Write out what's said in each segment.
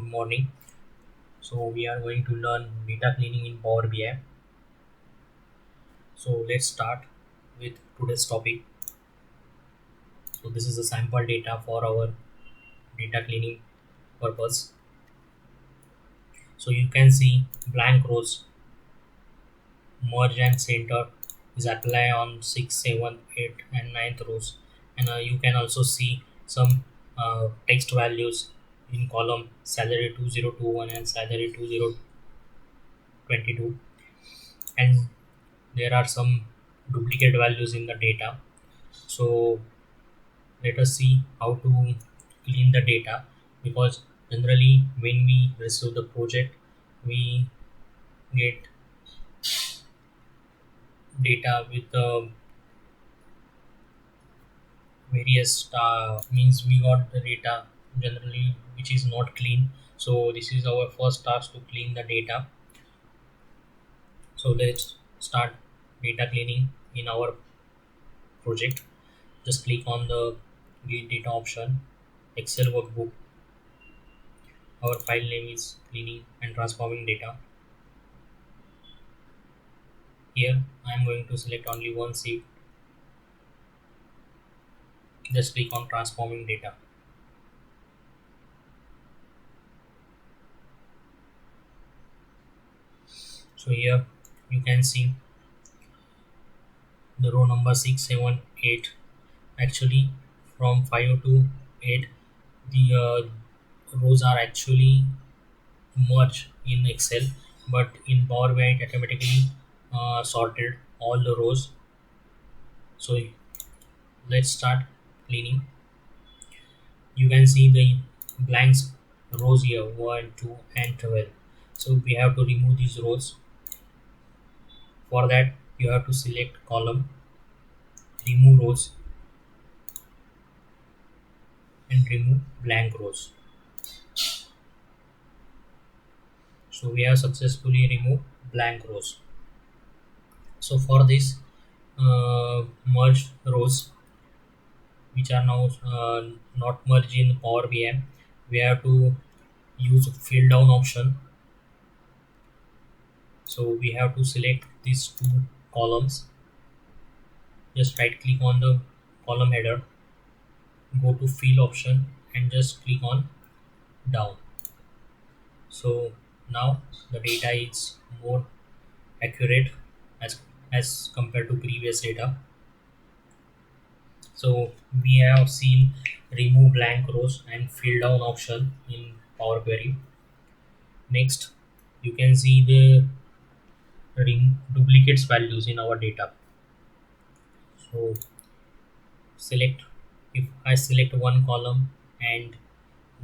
morning. So we are going to learn data cleaning in Power BI. So let's start with today's topic. So this is a sample data for our data cleaning purpose. So you can see blank rows, merge and center is apply on 6, 7, 8 and 9th rows. And you can also see some text values in column salary 2021 and salary 2022, and there are some duplicate values in the data. So let us see how to clean the data, because generally when we receive the project we get data with various means we got the data generally which is not clean. So this is our first task to clean the data. So let's start data cleaning in our project. Just click on the get data option, Excel workbook. Our file name is cleaning and transforming data. Here I am going to select only one sheet. Just click on transforming data. So here you can see the row number 6, 7, 8. Actually from 5 to 8 the rows are actually merged in Excel, but in Power BI it automatically sorted all the rows. So let's start cleaning. You can see the blanks rows here 1, 2 and 12. So we have to remove these rows. For that you have to select column, remove rows and remove blank rows. So we have successfully removed blank rows. So for this merged rows which are now not merged in Power BI, we have to use fill down option. So we have to select these two columns. Just right click on the column header, go to fill option and just click on down. So now the data is more accurate as compared to previous data. So we have seen remove blank rows and fill down option in Power Query. Next you can see the duplicates values in our data. So select, if I select one column and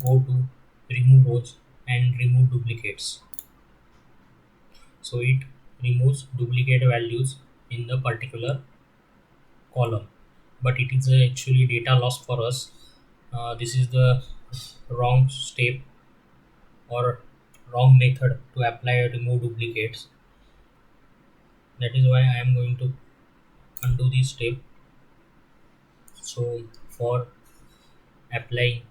go to remove rows and remove duplicates, so it removes duplicate values in the particular column, but it is actually data loss for us. This is the wrong step or wrong method to apply or remove duplicates. That is why I am going to undo this step. So for apply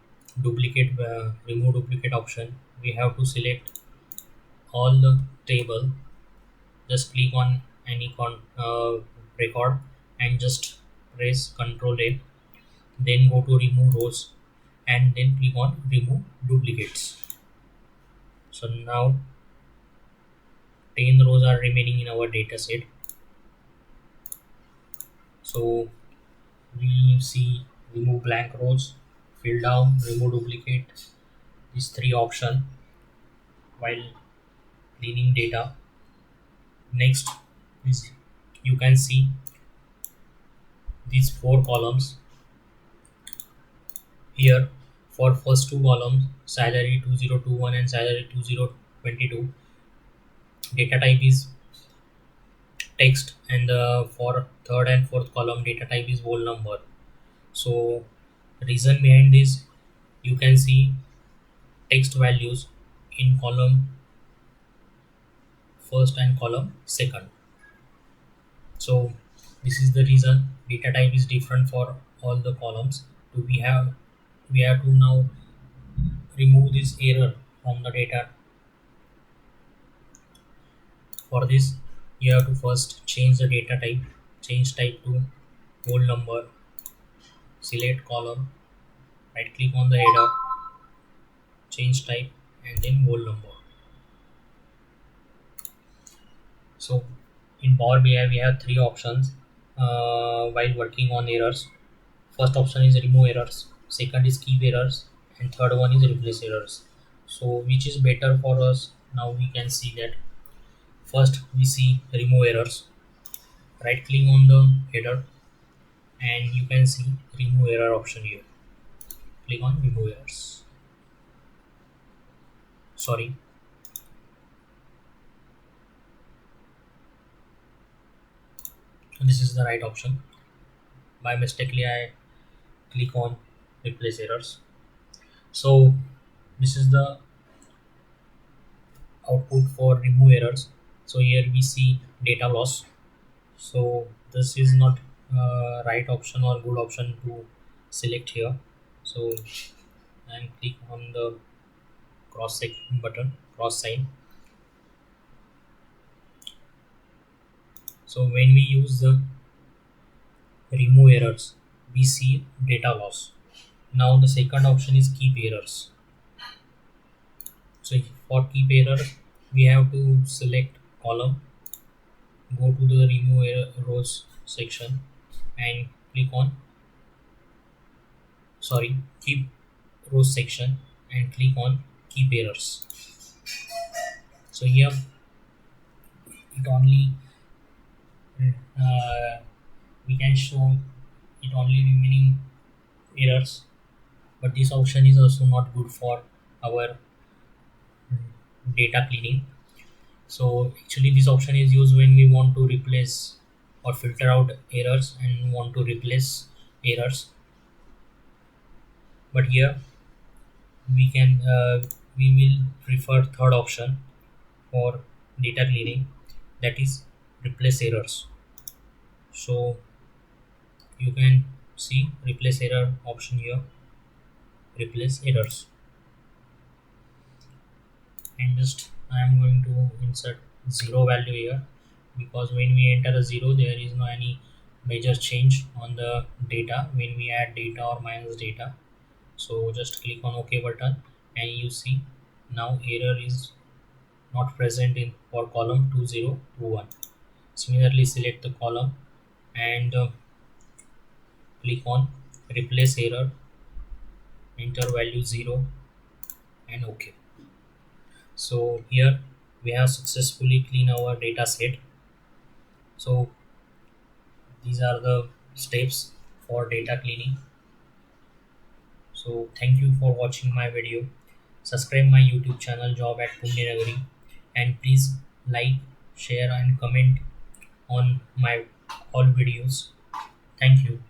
duplicate remove duplicate option, we have to select all the table. Just click on any record and just press Ctrl A, then go to remove rows and then click on remove duplicates. So now 10 rows are remaining in our data set. So we see remove blank rows, fill down, remove duplicate, these three options while cleaning data. Next is you can see these four columns here. For first two columns salary 2021 and salary 2022, data type is text, and for third and fourth column data type is whole number. So reason behind this, you can see text values in column first and column second. So this is the reason data type is different for all the columns. So we have to now remove this error from the data. For this, you have to first change the data type. Change type to whole number. Select column. Right click on the header. Change type and then whole number. So in Power BI we have three options while working on errors. First option is remove errors, second is keep errors, and third one is replace errors. So which is better for us? Now we can see that first we see remove errors. Right click on the header and you can see remove error option here. Click on remove errors. Sorry, this is the right option. By mistakenly I click on replace errors. So this is the output for remove errors. So here we see data loss. So this is not right option or good option to select here. So and click on the button, cross sign. So when we use the remove errors, we see data loss. Now the second option is keep errors. So for keep error, we have to select column, go to the remove rows section and click on keep rows section and click on keep errors. So here it only we can show it only remaining errors, but this option is also not good for our data cleaning. So actually this option is used when we want to replace or filter out errors and want to replace errors. But here we will prefer third option for data cleaning, that is replace errors. So you can see replace error option here, replace errors, and just I am going to insert zero value here, because when we enter a zero there is no any major change on the data when we add data or minus data. So just click on OK button and you see now error is not present in for column 2021. Similarly select the column and click on replace error, enter value 0 and OK. So here we have successfully cleaned our data set. So these are the steps for data cleaning. So thank you for watching my video. Subscribe my YouTube channel Job at Punyagiri, and please like, share and comment on my all videos. Thank you.